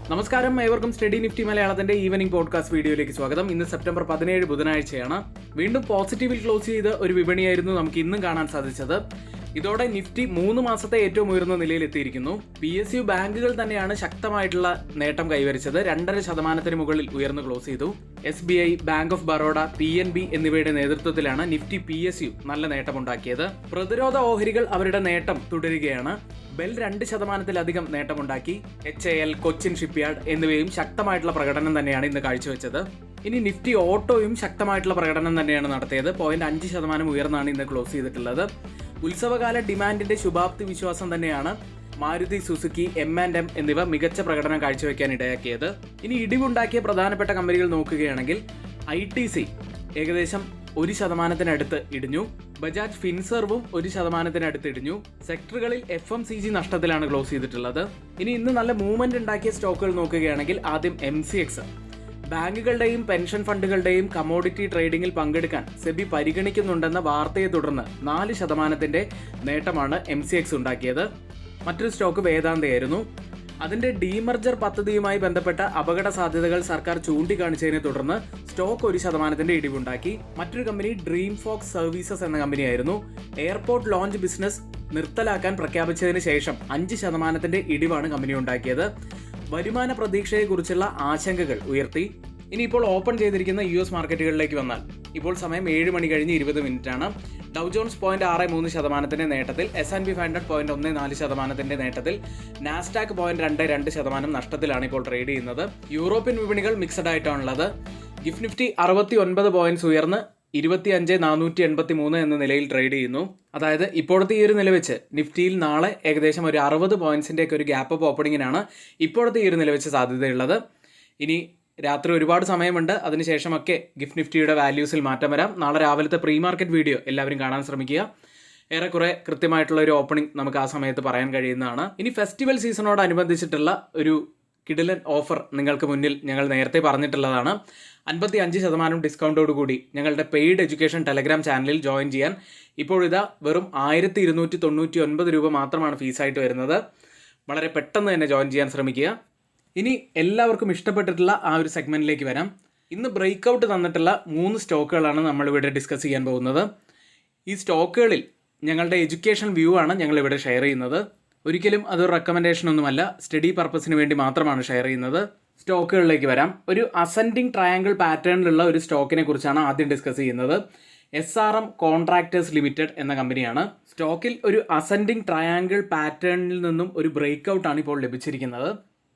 നമസ്കാരം, ഏവർക്കും study Nifty മലയാളത്തിന്റെ ഈവനിംഗ് പോഡ്കാസ്റ്റ് വീഡിയോയിലേക്ക് സ്വാഗതം. ഇന്ന് സെപ്റ്റംബർ 17 ബുധനാഴ്ചയാണ്. വീണ്ടും പോസിറ്റീവിൽ ക്ലോസ് ചെയ്ത് ഒരു വിപണിയായിരുന്നു നമുക്ക് ഇന്നും കാണാൻ സാധിച്ചത്. ഇതോടെ നിഫ്റ്റി 3 മാസത്തെ ഏറ്റവും ഉയർന്ന നിലയിൽ എത്തിയിരിക്കുന്നു. PSU ബാങ്കുകൾ തന്നെയാണ് ശക്തമായിട്ടുള്ള നേട്ടം കൈവരിച്ചത്. 2.5% മുകളിൽ ഉയർന്നു ക്ലോസ് ചെയ്തു. SBI, bank of Baroda, PNB എന്നിവയുടെ നേതൃത്വത്തിലാണ് നിഫ്റ്റി PSU നല്ല നേട്ടമുണ്ടാക്കിയത്. പ്രതിരോധ ഓഹരികൾ അവരുടെ നേട്ടം തുടരുകയാണ്. ബെൽ 2%-ലധികം നേട്ടമുണ്ടാക്കി. HAL, കൊച്ചിൻ ഷിപ്പ്യാർഡ് എന്നിവയും ശക്തമായിട്ടുള്ള പ്രകടനം തന്നെയാണ് ഇന്ന് കാഴ്ചവെച്ചത്. ഇനി നിഫ്റ്റി ഓട്ടോയും ശക്തമായിട്ടുള്ള പ്രകടനം തന്നെയാണ് നടത്തിയത്. 0.5% ഉയർന്നാണ് ഇന്ന് ക്ലോസ് ചെയ്തിട്ടുള്ളത്. ഉത്സവകാല ഡിമാൻഡിന്റെ ശുഭാപ്തി വിശ്വാസം തന്നെയാണ് മാരുതി സുസുക്കി, M&M എന്നിവ മികച്ച പ്രകടനം കാഴ്ചവെക്കാൻ ഇടയാക്കിയത്. ഇനി ഇടിവുണ്ടാക്കിയ പ്രധാനപ്പെട്ട കമ്പനികൾ നോക്കുകയാണെങ്കിൽ ITC ഏകദേശം 1%-അടുത്ത് ഇടിഞ്ഞു. ബജാജ് ഫിൻസർവും 1%-അടുത്ത് ഇടിഞ്ഞു. സെക്ടറുകളിൽ FMCG നഷ്ടത്തിലാണ് ക്ലോസ് ചെയ്തിട്ടുള്ളത്. ഇനി ഇന്ന് നല്ല മൂവ്മെന്റ് ഉണ്ടാക്കിയ സ്റ്റോക്കുകൾ നോക്കുകയാണെങ്കിൽ ആദ്യം MCX. ബാങ്കുകളുടെയും പെൻഷൻ ഫണ്ടുകളുടെയും കമോഡിറ്റി ട്രേഡിംഗിൽ പങ്കെടുക്കാൻ സെബി പരിഗണിക്കുന്നുണ്ടെന്ന വാർത്തയെ തുടർന്ന് 4% നേട്ടമാണ് MCX ഉണ്ടാക്കിയത്. മറ്റൊരു സ്റ്റോക്ക് വേദാന്തയായിരുന്നു. അതിന്റെ ഡീമർജർ പദ്ധതിയുമായി ബന്ധപ്പെട്ട അപകട സാധ്യതകൾ സർക്കാർ ചൂണ്ടിക്കാണിച്ചതിനെ തുടർന്ന് സ്റ്റോക്ക് 1%-ന്റെ ഇടിവുണ്ടാക്കി. മറ്റൊരു കമ്പനി ഡ്രീം ഫോക്സ് സർവീസസ് എന്ന കമ്പനിയായിരുന്നു. എയർപോർട്ട് ലോഞ്ച് ബിസിനസ് നിർത്തലാക്കാൻ പ്രഖ്യാപിച്ചതിന് ശേഷം 5%-ന്റെ ഇടിവാണ് കമ്പനി ഉണ്ടാക്കിയത്. വരുമാന പ്രതീക്ഷയെക്കുറിച്ചുള്ള ആശങ്കകൾ ഉയർത്തി. ഇനിയിപ്പോൾ ഓപ്പൺ ചെയ്തിരിക്കുന്ന US മാർക്കറ്റുകളിലേക്ക് വന്നാൽ ഇപ്പോൾ സമയം 7 മണി കഴിഞ്ഞ് 20 മിനിറ്റാണ്. ഡൗ ജോൺസ് 0.63%-ന്റെ നേട്ടത്തിൽ, S&P 500 0.14%-ന്റെ നേട്ടത്തിൽ, നാസ്ഡാക്ക് 0.22% നഷ്ടത്തിലാണ് ഇപ്പോൾ ട്രേഡ് ചെയ്യുന്നത്. യൂറോപ്യൻ വിപണികൾ മിക്സഡ് ആയിട്ടാണുള്ളത്. ഗിഫ്റ്റ് നിഫ്റ്റി 69 പോയിന്റ്സ് ഉയർന്ന് 25,483 എന്ന നിലയിൽ ട്രേഡ് ചെയ്യുന്നു. അതായത് ഇപ്പോഴത്തെ ഈ ഒരു നില വെച്ച് നിഫ്റ്റിയിൽ നാളെ ഏകദേശം ഒരു 60 പോയിന്റ്സിന്റെ ഒക്കെ ഒരു ഗ്യാപ്പ് അപ്പ് ഓപ്പണിങ്ങിനാണ് ഇപ്പോഴത്തെ ഈ ഒരു നില വെച്ച് സാധ്യതയുള്ളത്. ഇനി രാത്രി ഒരുപാട് സമയമുണ്ട്. അതിനുശേഷമൊക്കെ ഗിഫ്റ്റ് നിഫ്റ്റിയുടെ വാല്യൂസിൽ മാറ്റം വരാം. നാളെ രാവിലത്തെ പ്രീ മാർക്കറ്റ് വീഡിയോ എല്ലാവരും കാണാൻ ശ്രമിക്കുക. ഏറെക്കുറെ കൃത്യമായിട്ടുള്ള ഒരു ഓപ്പണിംഗ് നമുക്ക് ആ സമയത്ത് പറയാൻ കഴിയുന്നതാണ്. ഇനി ഫെസ്റ്റിവൽ സീസണോടനുബന്ധിച്ചിട്ടുള്ള ഒരു കിടിലൻ ഓഫർ നിങ്ങൾക്ക് മുന്നിൽ ഞങ്ങൾ നേരത്തെ പറഞ്ഞിട്ടുള്ളതാണ്. 55% ഡിസ്കൗണ്ടോടുകൂടി ഞങ്ങളുടെ പെയ്ഡ് എഡ്യൂക്കേഷൻ ടെലഗ്രാം ചാനലിൽ ജോയിൻ ചെയ്യാൻ ഇപ്പോഴിതാ വെറും 1,299 രൂപ മാത്രമാണ് ഫീസായിട്ട് വരുന്നത്. വളരെ പെട്ടെന്ന് തന്നെ ജോയിൻ ചെയ്യാൻ ശ്രമിക്കുക. ഇനി എല്ലാവർക്കും ഇഷ്ടപ്പെട്ടിട്ടുള്ള ആ ഒരു സെഗ്മെന്റിലേക്ക് വരാം. ഇന്ന് ബ്രേക്ക് ഔട്ട് തന്നിട്ടുള്ള 3 സ്റ്റോക്കുകളാണ് നമ്മളിവിടെ ഡിസ്കസ് ചെയ്യാൻ പോകുന്നത്. ഈ സ്റ്റോക്കുകളിൽ ഞങ്ങളുടെ എഡ്യൂക്കേഷൻ വ്യൂ ആണ് ഞങ്ങളിവിടെ ഷെയർ ചെയ്യുന്നത്. ഒരിക്കലും അതൊരു റെക്കമെൻഡേഷൻ ഒന്നുമല്ല, സ്റ്റഡി പർപ്പസിന് വേണ്ടി മാത്രമാണ് ഷെയർ ചെയ്യുന്നത്. സ്റ്റോക്കുകളിലേക്ക് വരാം. ഒരു അസെൻഡിങ് ട്രയാങ്കിൾ പാറ്റേണിലുള്ള ഒരു സ്റ്റോക്കിനെ കുറിച്ചാണ് ആദ്യം ഡിസ്കസ് ചെയ്യുന്നത്. SRM കോൺട്രാക്ടേഴ്സ് ലിമിറ്റഡ് എന്ന കമ്പനിയാണ്. സ്റ്റോക്കിൽ ഒരു അസെൻഡിങ് ട്രയാങ്കിൾ പാറ്റേണിൽ നിന്നും ഒരു ബ്രേക്ക് ഔട്ടാണ് ഇപ്പോൾ ലഭിച്ചിരിക്കുന്നത്.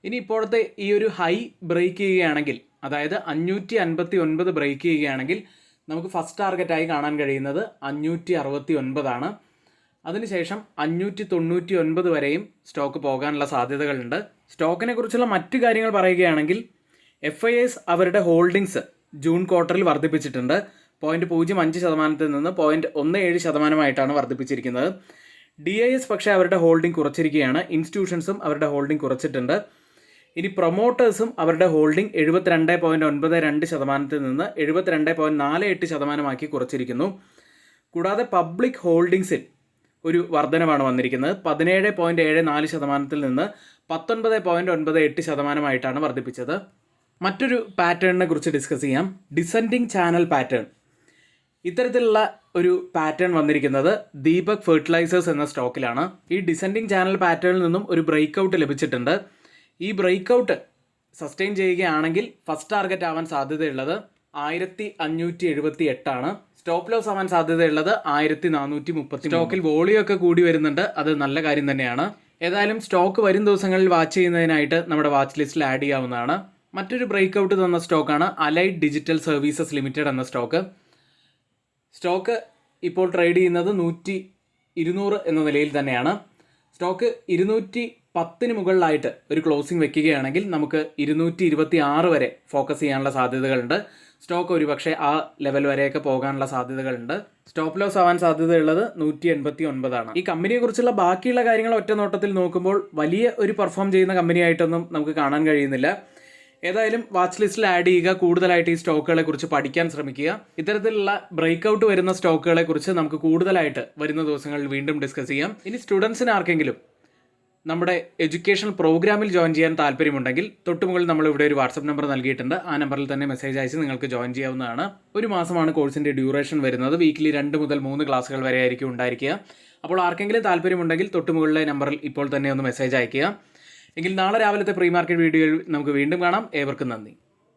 ഇനി ഇപ്പോഴത്തെ ഈ ഒരു ഹൈ ബ്രേക്ക് ചെയ്യുകയാണെങ്കിൽ, അതായത് 559 ബ്രേക്ക് ചെയ്യുകയാണെങ്കിൽ നമുക്ക് ഫസ്റ്റ് ടാർഗറ്റായി കാണാൻ കഴിയുന്നത് 569 അതിനുശേഷം 599 വരെയും സ്റ്റോക്ക് പോകാനുള്ള സാധ്യതകളുണ്ട്. സ്റ്റോക്കിനെ കുറിച്ചുള്ള മറ്റു കാര്യങ്ങൾ പറയുകയാണെങ്കിൽ FIS അവരുടെ ഹോൾഡിങ്സ് ജൂൺ ക്വാർട്ടറിൽ വർദ്ധിപ്പിച്ചിട്ടുണ്ട്. 0.05%-ൽ നിന്ന് 0.17%-ആയിട്ടാണ് വർദ്ധിപ്പിച്ചിരിക്കുന്നത്. DIS പക്ഷേ അവരുടെ ഹോൾഡിംഗ് കുറച്ചിരിക്കുകയാണ്. ഇൻസ്റ്റിറ്റ്യൂഷൻസും അവരുടെ ഹോൾഡിംഗ് കുറച്ചിട്ടുണ്ട്. ഇനി പ്രൊമോട്ടേഴ്സും അവരുടെ ഹോൾഡിംഗ് 72.92%-ൽ നിന്ന് 72.48%-ആക്കി കുറച്ചിരിക്കുന്നു. കൂടാതെ പബ്ലിക് ഹോൾഡിങ്സിൽ ഒരു വർധനമാണ് വന്നിരിക്കുന്നത്. 17.74%-ൽ നിന്ന് 19.98%-ആയിട്ടാണ് വർദ്ധിപ്പിച്ചത്. മറ്റൊരു പാറ്റേണിനെ കുറിച്ച് ഡിസ്കസ് ചെയ്യാം. Descending channel pattern. ഇത്തരത്തിലുള്ള ഒരു പാറ്റേൺ വന്നിരിക്കുന്നത് ദീപക് ഫെർട്ടിലൈസേഴ്സ് എന്ന സ്റ്റോക്കിലാണ്. ഈ ഡിസെൻഡിങ് ചാനൽ പാറ്റേണിൽ നിന്നും ഒരു ബ്രേക്ക് ഔട്ട് ലഭിച്ചിട്ടുണ്ട്. ഈ ബ്രേക്ക് ഔട്ട് സസ്റ്റെയിൻ ചെയ്യുകയാണെങ്കിൽ ഫസ്റ്റ് ടാർഗറ്റ് ആവാൻ സാധ്യതയുള്ളത് 1578 സ്റ്റോപ്പ് ലോസ് ആവാൻ സാധ്യതയുള്ളത് 1430. സ്റ്റോക്കിൽ വോളിയം ഒക്കെ കൂടി വരുന്നുണ്ട്. അത് നല്ല കാര്യം തന്നെയാണ്. ഏതായാലും സ്റ്റോക്ക് വരും ദിവസങ്ങളിൽ വാച്ച് ചെയ്യുന്നതിനായിട്ട് നമ്മുടെ വാച്ച് ലിസ്റ്റിൽ ആഡ് ചെയ്യാവുന്നതാണ്. മറ്റൊരു ബ്രേക്ക് ഔട്ട് തന്ന സ്റ്റോക്കാണ് അലൈഡ് ഡിജിറ്റൽ സർവീസസ് ലിമിറ്റഡ് എന്ന സ്റ്റോക്ക്. സ്റ്റോക്ക് ഇപ്പോൾ ട്രേഡ് ചെയ്യുന്നത് 200 എന്ന നിലയിൽ തന്നെയാണ്. സ്റ്റോക്ക് 210 മുകളിലായിട്ട് ഒരു ക്ലോസിംഗ് വെക്കുകയാണെങ്കിൽ നമുക്ക് 226 വരെ ഫോക്കസ് ചെയ്യാനുള്ള സാധ്യതകളുണ്ട്. സ്റ്റോക്ക് ഒരുപക്ഷെ ആ ലെവൽ വരെയൊക്കെ പോകാനുള്ള സാധ്യതകളുണ്ട്. സ്റ്റോപ്പ് ലോസ് ആവാൻ സാധ്യതയുള്ളത് 189. ഈ കമ്പനിയെ കുറിച്ചുള്ള ബാക്കിയുള്ള കാര്യങ്ങൾ ഒറ്റ നോട്ടത്തിൽ നോക്കുമ്പോൾ വലിയ ഒരു പെർഫോം ചെയ്യുന്ന കമ്പനിയായിട്ടൊന്നും നമുക്ക് കാണാൻ കഴിയുന്നില്ല. ഏതായാലും വാച്ച് ലിസ്റ്റിൽ ആഡ് ചെയ്യുക. കൂടുതലായിട്ട് ഈ സ്റ്റോക്കുകളെ കുറിച്ച് പഠിക്കാൻ ശ്രമിക്കുക. ഇത്തരത്തിലുള്ള ബ്രേക്ക് ഔട്ട് വരുന്ന സ്റ്റോക്കുകളെ കുറിച്ച് നമുക്ക് കൂടുതലായിട്ട് വരുന്ന ദിവസങ്ങളിൽ വീണ്ടും ഡിസ്കസ് ചെയ്യാം. ഇനി സ്റ്റുഡൻസിന് ആർക്കെങ്കിലും നമ്മുടെ എഡ്യൂക്കേഷണൽ പ്രോഗ്രാമിൽ ജോയിൻ ചെയ്യാൻ താല്പര്യമുണ്ടെങ്കിൽ തൊട്ടുമുകളിൽ നമ്മൾ ഇവിടെ ഒരു വാട്സപ്പ് നമ്പർ നൽകിയിട്ടുണ്ട്. ആ നമ്പറിൽ തന്നെ മെസ്സേജ് അയച്ച് നിങ്ങൾക്ക് ജോയിൻ ചെയ്യാവുന്നതാണ്. ഒരു മാസമാണ് കോഴ്സിൻ്റെ ഡ്യൂറേഷൻ വരുന്നത്. വീക്കിലി 2 മുതൽ 3 ക്ലാസ്സുകൾ വരെ ആയിരിക്കും ഉണ്ടായിരിക്കുക. അപ്പോൾ ആർക്കെങ്കിലും താല്പര്യമുണ്ടെങ്കിൽ തൊട്ടുമുകളിലെ നമ്പറിൽ ഇപ്പോൾ തന്നെ ഒന്ന് മെസ്സേജ് അയയ്ക്കുക. എങ്കിൽ നാളെ രാവിലത്തെ പ്രീ മാർക്കറ്റ് വീഡിയോയിൽ നമുക്ക് വീണ്ടും കാണാം. ഏവർക്കും നന്ദി.